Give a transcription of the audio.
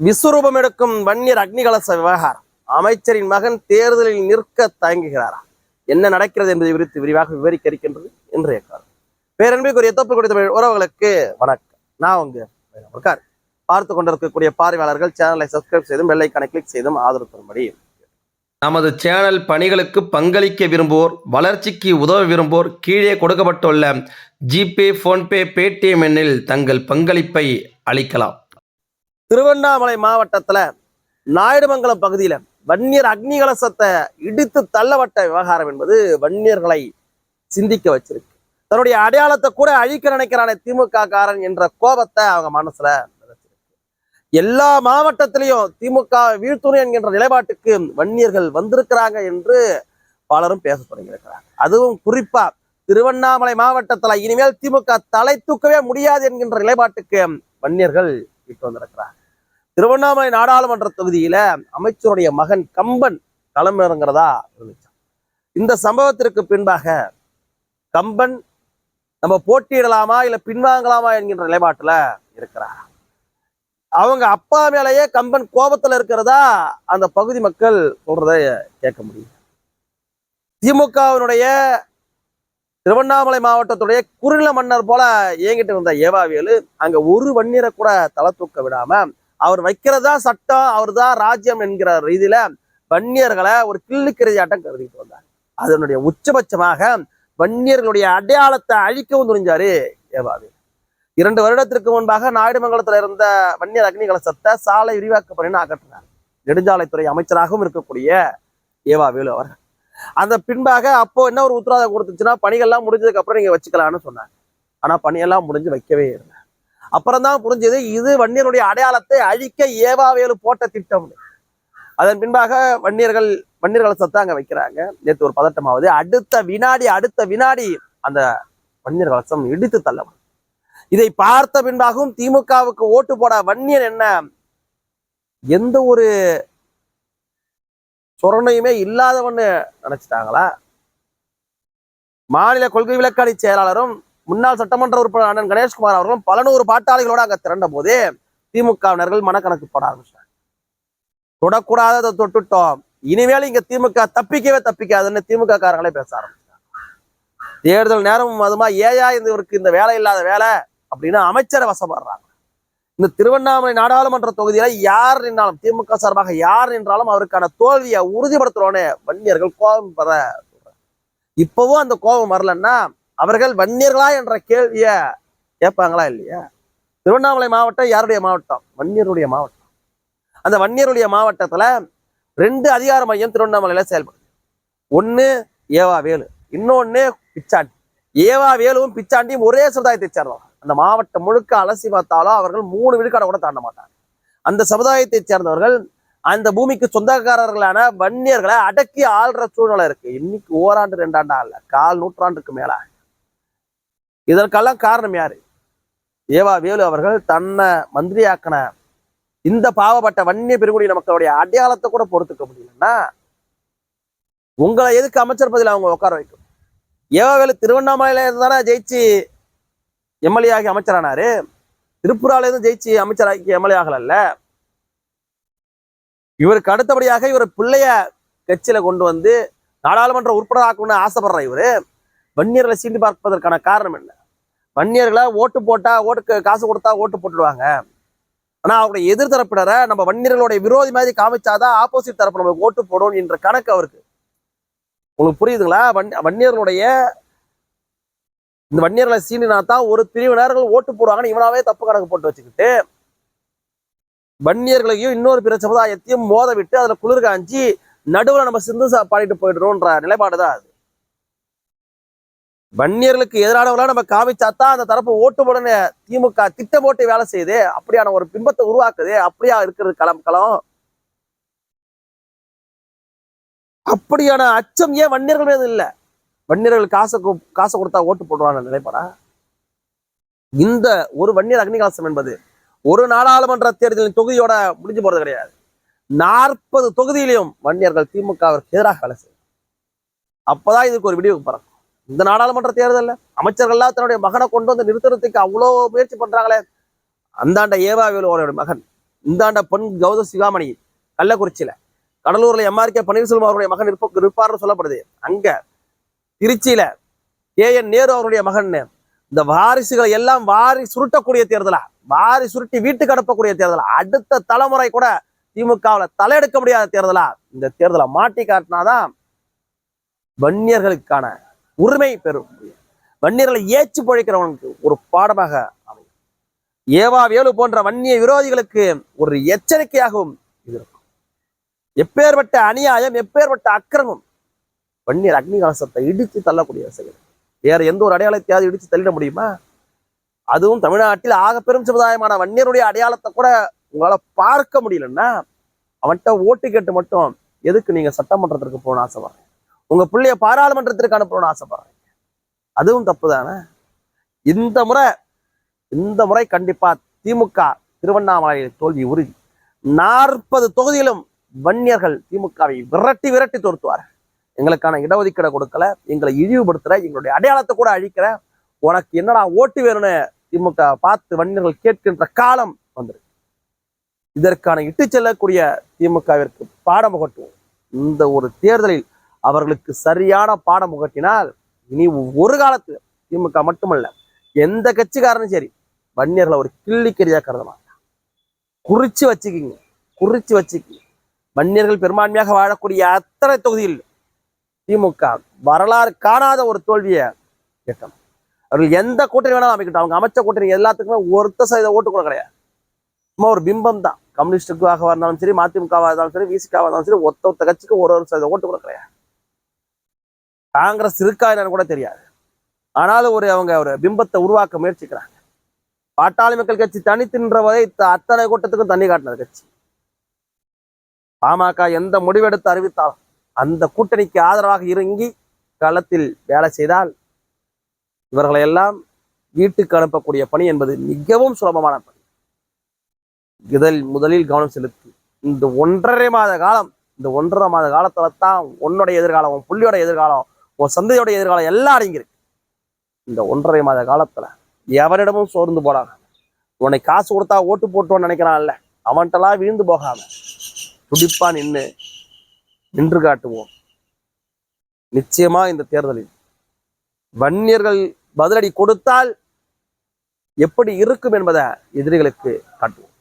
விஸ்வரூபம் எடுக்கும் வன்னியர் அக்னிகலச விவகாரம். அமைச்சரின் மகன் தேர்தலில் நிற்க தயங்குகிறாரா? என்ன நடக்கிறது என்பதை குறித்து விரிவாக விவரிக்க இருக்கின்றது இன்றைய காலம். பேரன்பிற்குரிய தோப்பு கொடுத்த உறவுகளுக்கு வணக்கம். நான் உங்க பார்த்து கொண்டிருக்கக்கூடிய பார்வையாளர்கள் சேனலை சப்ஸ்கிரைப் செய்தும் பெல் ஐகானை கிளிக் செய்தும் ஆதரவு தரும்படி. நமது சேனல் பணிகளுக்கு பங்களிக்க விரும்புவோர், வளர்ச்சிக்கு உதவ விரும்புவோர் கீழே கொடுக்கப்பட்டுள்ள ஜிபே, போன்பே, பேடிஎம் எண்ணில் தங்கள் பங்களிப்பை அளிக்கலாம். திருவண்ணாமலை மாவட்டத்துல நாயுடுமங்கலம் பகுதியில வன்னியர் அக்னிகலசத்தை இடித்து தள்ளப்பட்ட விவகாரம் என்பது வன்னியர்களை சிந்திக்க வச்சிருக்கு. தன்னுடைய அடையாளத்தை கூட அழிக்க நினைக்கிறானே திமுக காரன் என்ற கோபத்தை அவங்க மனசுல எல்லா மாவட்டத்திலையும் திமுக வீழ்த்துணை என்கின்ற நிலைப்பாட்டுக்கு வன்னியர்கள் வந்திருக்கிறாங்க என்று பலரும் பேச தொடங்கியிருக்கிறாங்க. அதுவும் குறிப்பா திருவண்ணாமலை மாவட்டத்துல இனிமேல் திமுக தலை தூக்கவே முடியாது என்கின்ற நிலைப்பாட்டுக்கு வன்னியர்கள் விட்டு வந்திருக்கிறாங்க. திருவண்ணாமலை நாடாளுமன்ற தொகுதியில அமைச்சருடைய மகன் கம்பன் களமிறங்கிறதா இருந்துச்சு. இந்த சம்பவத்திற்கு பின்பாக கம்பன் நம்ம போட்டியிடலாமா இல்ல பின்வாங்கலாமா என்கின்ற நிலைப்பாட்டுல இருக்கிறார். அவங்க அப்பா மேலேயே கம்பன் கோபத்துல இருக்கிறதா அந்த பகுதி மக்கள் சொல்றத கேட்க முடியும். திமுகவினுடைய திருவண்ணாமலை மாவட்டத்துடைய குறுநில மன்னர் போல இயங்கிட்டு இருந்த ஏவாவேலு அங்க ஒரு வன்னியரை கூட தலை தூக்க விடாம அவர் வைக்கிறதா சட்டம், அவர் தான் ராஜ்யம் என்கிற ரீதியில வன்னியர்களை ஒரு கிள்ளுக்கிறையாட்டம் கருதிட்டு வந்தார். அதனுடைய உச்சபட்சமாக வன்னியர்களுடைய அடையாளத்தை அழிக்கவும் துணிஞ்சாரு ஏவாவேலு. 2 வருடத்திற்கு முன்பாக நாயுடுமங்கலத்துல இருந்த வன்னியர் அக்னிகலசத்தை சாலை விரிவாக்க பணின்னு அகற்றினார். நெடுஞ்சாலைத்துறை அமைச்சராகவும் இருக்கக்கூடிய ஏவாவேலு அவர்கள். அந்த பின்பாக அப்போ என்ன ஒரு உத்தரவாதம் கொடுத்துச்சுன்னா, பணிகள்லாம் முடிஞ்சதுக்கு அப்புறம் நீங்க வச்சுக்கலாம்னு சொன்னாங்க. ஆனா பணியெல்லாம் முடிஞ்சு வைக்கவே இல்லை. அப்புறம் தான் புரிஞ்சது இது வன்னியருடைய அடையாளத்தை அழிக்க ஏவாவேலு போட்ட திட்டம். அதன் பின்பாக வன்னியர்கள் சத்தம் அங்க வைக்கிறாங்க. நேற்று ஒரு பதட்டமாவது அடுத்த வினாடி அந்த வன்னியர் கலசம் இடித்து தள்ளப்படும். இதை பார்த்த பின்பாகவும் திமுகவுக்கு ஓட்டு போட வன்னியர் என்ன எந்த ஒரு சொரணையுமே இல்லாதவன்னு நினைச்சிட்டாங்களா? மாநில கொள்கை விளக்காடி செயலாளரும் முன்னாள் சட்டமன்ற உறுப்பினர் அண்ணன் கணேஷ்குமார் அவர்களும் பல நூறு பாட்டாளிகளோட அங்க திரண்ட போதே திமுகவினர்கள் மனக்கணக்கு போட ஆரம்பிச்சாங்க. தொடக்கூடாத தொட்டுட்டோம், இனிமேல் இங்க திமுக தப்பிக்கவே தப்பிக்காதுன்னு திமுக காரங்களே பேச ஆரம்பிச்சாங்க. தேர்தல் நேரம் அதுமா ஏயா இவருக்கு இந்த வேலை இல்லாத வேலை அப்படின்னு அமைச்சரை வசப்படுறாங்க. இந்த திருவண்ணாமலை நாடாளுமன்ற தொகுதியில யார் நின்றாலும் திமுக சார்பாக யார் நின்றாலும் அவருக்கான தோல்வியை உறுதிப்படுத்துறோன்னு வன்னியர்கள் கோபம் பெற சொல்றாங்க. இப்பவும் அந்த கோபம் வரலன்னா அவர்கள் வன்னியர்களா என்ற கேள்விய கேட்பாங்களா இல்லையா? திருவண்ணாமலை மாவட்டம் யாருடைய மாவட்டம்? வன்னியருடைய மாவட்டம். அந்த வன்னியருடைய மாவட்டத்துல 2 அதிகார மையம் திருவண்ணாமலையில செயல்படுது. ஒண்ணு ஏவாவேலு, இன்னொன்னு பிச்சாண்டி. ஏவாவேலுவும் பிச்சாண்டியும் ஒரே சமுதாயத்தை சேர்ந்தவங்க. அந்த மாவட்டம் முழுக்க அலசி பார்த்தாலும் அவர்கள் 3 விழுக்காடை கூட தாண்ட மாட்டாங்க. அந்த சமுதாயத்தை சேர்ந்தவர்கள் அந்த பூமிக்கு சொந்தக்காரர்களான வன்னியர்களை அடக்கி ஆள்ற சூழ்நிலை இருக்கு. இன்னைக்கு ஓராண்டு 2 ஆண்டா இல்ல, 1/4 நூற்றாண்டுக்கு மேல. இதற்கெல்லாம் காரணம் யாரு? ஏவாவேலு அவர்கள் தன்னை மந்திரியாக்கின இந்த பாவப்பட்ட வன்னிய பெருங்குடியின மக்களுடைய அடையாளத்தை கூட பொறுத்துக்க முடியலன்னா உங்களை எதுக்கு அமைச்சர் பதில் அவங்க உட்கார வைக்கும்? ஏவாவேலு திருவண்ணாமலையில இருந்தானே ஜெயிச்சு எம்எல்ஏ ஆகி அமைச்சரானாரு. திருப்பூரால இருந்து ஜெயிச்சு அமைச்சராகி எம்எல்ஏ ஆகல. இவருக்கு அடுத்தபடியாக இவர் பிள்ளைய கட்சியில கொண்டு வந்து நாடாளுமன்ற உறுப்பினர் ஆக்கணும்னு ஆசைப்படுற இவரு வன்னியர்களை சீண்டி பார்ப்பதற்கான காரணம் என்ன? வன்னியர்களை ஓட்டு போட்டா காசு கொடுத்தா ஓட்டு போட்டுடுவாங்க. ஆனா அவருடைய எதிர்த்தரப்பினரை நம்ம வன்னியர்களுடைய விரோதி மாதிரி காமிச்சாதான் ஆப்போசிட் தரப்பு நம்மளுக்கு ஓட்டு போடணும் என்ற கணக்கு அவருக்கு. உங்களுக்கு புரியுதுங்களா? வன்னியர்களுடைய இந்த வன்னியர்களை சீண்டினா தான் ஒரு பிரிவினர்கள் ஓட்டு போடுவாங்கன்னு இவனாவே தப்பு கணக்கு போட்டு வச்சுக்கிட்டு வன்னியர்களையும் இன்னொரு பிற சமுதாயத்தையும் மோத விட்டு அதுல குளிர் காஞ்சி நடுவுல நம்ம சிந்து பாடிட்டு போயிடுறோம்ன்ற நிலைப்பாடுதான் அது. வன்னியர்களுக்கு எதிரானவர்களா நம்ம காமிச்சாதான் அந்த தரப்பு ஓட்டு போடன்னு திமுக திட்டம் போட்டு வேலை செய்யுது. அப்படியான ஒரு பிம்பத்தை உருவாக்குது. அப்படியா இருக்கிறது களம். அப்படியான அச்சம் ஏன் வன்னியர்கள் மீது இல்லை? வன்னியர்கள் காசை கொடுத்தா ஓட்டு போடுவாங்க நிலைப்பாடா? இந்த ஒரு வன்னியர் அக்னிகலசம் என்பது ஒரு நாடாளுமன்ற தேர்தலின் தொகுதியோட முடிஞ்சு போறது கிடையாது. 40 தொகுதியிலையும் வன்னியர்கள் திமுகவிற்கு எதிராக வேலை செய்யும். அப்பதான் இதுக்கு ஒரு விடிவு பறக்கும். இந்த நாடாளுமன்ற தேர்தலில் அமைச்சர்கள்லாம் தன்னுடைய மகனை கொண்டு வந்து நிறுத்துறதுக்கு அவ்வளோ முயற்சி பண்றாங்களே. அந்தாண்ட ஏவாவேலு அவருடைய மகன் இந்த ஆண்ட பொன் கௌதம் சிகாமணி கள்ளக்குறிச்சியில, கடலூர்ல MRK பன்னீர்செல்வம் அவருடைய மகன் இருப்பார்னு சொல்லப்படுது. அங்க திருச்சியில KN நேரு அவருடைய மகன். இந்த வாரிசுகளை எல்லாம் வாரி சுருட்டக்கூடிய தேர்தலா, வாரி சுருட்டி வீட்டுக்கு அனுப்பக்கூடிய தேர்தலா, அடுத்த தலைமுறை கூட திமுகவில் தலையெடுக்க முடியாத தேர்தலா இந்த தேர்தலை மாட்டி காட்டினாதான் வன்னியர்களுக்கான உரிமை பெறும். வன்னியர்களை ஏச்சு பொழைக்கிறவனுக்கு ஒரு பாடமாக அமையும். ஏவா வேலு போன்ற வன்னிய விரோதிகளுக்கு ஒரு எச்சரிக்கையாகவும் இது இருக்கும். எப்பேற்பட்ட அநியாயம், எப்பேற்பட்ட அக்கிரமம்! வன்னியர் அக்னி கலசத்தை இடித்து தள்ளக்கூடிய செயல். வேற எந்த ஒரு அடையாளத்தையாவது இடிச்சு தள்ளிட முடியுமா? அதுவும் தமிழ்நாட்டில் ஆக பெரும் சமுதாயமான வன்னியருடைய அடையாளத்தை கூட உங்களால பார்க்க முடியலன்னா அவன்கிட்ட ஓட்டு கேட்டு மட்டும் எதுக்கு நீங்க சட்டமன்றத்திற்கு போகணும்னு ஆசைப்படுறீங்க? உங்க பிள்ளைய பாராளுமன்றத்திற்கு அனுப்பணும்னு ஆசைப்படுறீங்க? அதுவும் தப்பு தானே. இந்த முறை கண்டிப்பா திமுக திருவண்ணாமலையில் தோல்வி உறுதி. 40 தொகுதியிலும் வன்னியர்கள் திமுகவை விரட்டி விரட்டி தோர்த்துவார்கள். எங்களுக்கான இடஒதுக்கீடை கொடுக்கல, எங்களை இழிவுபடுத்துற, எங்களுடைய அடையாளத்தை கூட அழிக்கிற, உனக்கு என்னடா ஓட்டு வேணும்னு திமுக பார்த்து வன்னியர்கள் கேட்கின்ற காலம் வந்துருக்கு. இதற்கான இட்டு செல்லக்கூடிய திமுகவிற்கு பாடம் புகட்டுவோம். இந்த ஒரு தேர்தலில் அவர்களுக்கு சரியான பாடம் புகட்டினால் இனி ஒரு காலத்துல திமுக மட்டுமல்ல, எந்த கட்சிக்காரனும் சரி வன்னியர்களை ஒரு கிள்ளிக்கரியா கருத மாட்டான். குறிச்சு வச்சுக்கிங்க. வன்னியர்கள் பெரும்பான்மையாக வாழக்கூடிய அத்தனை தொகுதியில் திமுக வரலாறு காணாத ஒரு தோல்வியை கேட்டோம். அவர்கள் எந்த கூட்டணி வேணாலும் அமைக்கட்டும், அவங்க அமைச்ச கூட்டணி எல்லாத்துக்குமே 1% ஓட்டு கூட கிடையாது. சும்மா ஒரு பிம்பம் தான். கம்யூனிஸ்டுக்காக இருந்தாலும் சரி, மதிமுகவாக இருந்தாலும் சரி, விசிகாவாக இருந்தாலும் சரி, ஒத்த கட்சிக்கு 1% ஓட்டு கூட கிடையாது. காங்கிரஸ் இருக்கா என்னன்னு கூட தெரியாது. ஆனாலும் அவங்க ஒரு பிம்பத்தை உருவாக்க முயற்சிக்கிறாங்க. பாட்டாளி மக்கள் கட்சி தனித்து நின்றவரை அத்தனை கூட்டத்துக்கும் தண்ணி காட்டினது கட்சி. பாமக எந்த முடிவெடுத்து அறிவித்தாலும் அந்த கூட்டணிக்கு ஆதரவாக இறங்கி களத்தில் வேலை செய்தால் இவர்களை எல்லாம் வீட்டுக்கு அனுப்பக்கூடிய பணி என்பது மிகவும் சுலபமான பணி. இதில் முதலில் கவனம் செலுத்தி இந்த 1.5 மாத காலம், இந்த 1.5 மாத காலத்துல தான் உன்னுடைய எதிர்காலம், உன் புள்ளியோட எதிர்காலம், உன் சந்தையோட எதிர்காலம் எல்லாம் அடங்கியிருக்கு. இந்த 1.5 மாத காலத்துல எவரிடமும் சோர்ந்து போடாம, உன்னை காசு கொடுத்தா ஓட்டு போட்டோன்னு நினைக்கிறான்ல, அவன்கிட்டலாம் விழுந்து போகாம துடிப்பா நின்று காட்டுவோம். நிச்சயமா இந்த தேர்தலில் வன்னியர்கள் பதிலடி கொடுத்தால் எப்படி இருக்கும் என்பதை எதிரிகளுக்கு காட்டுவோம்.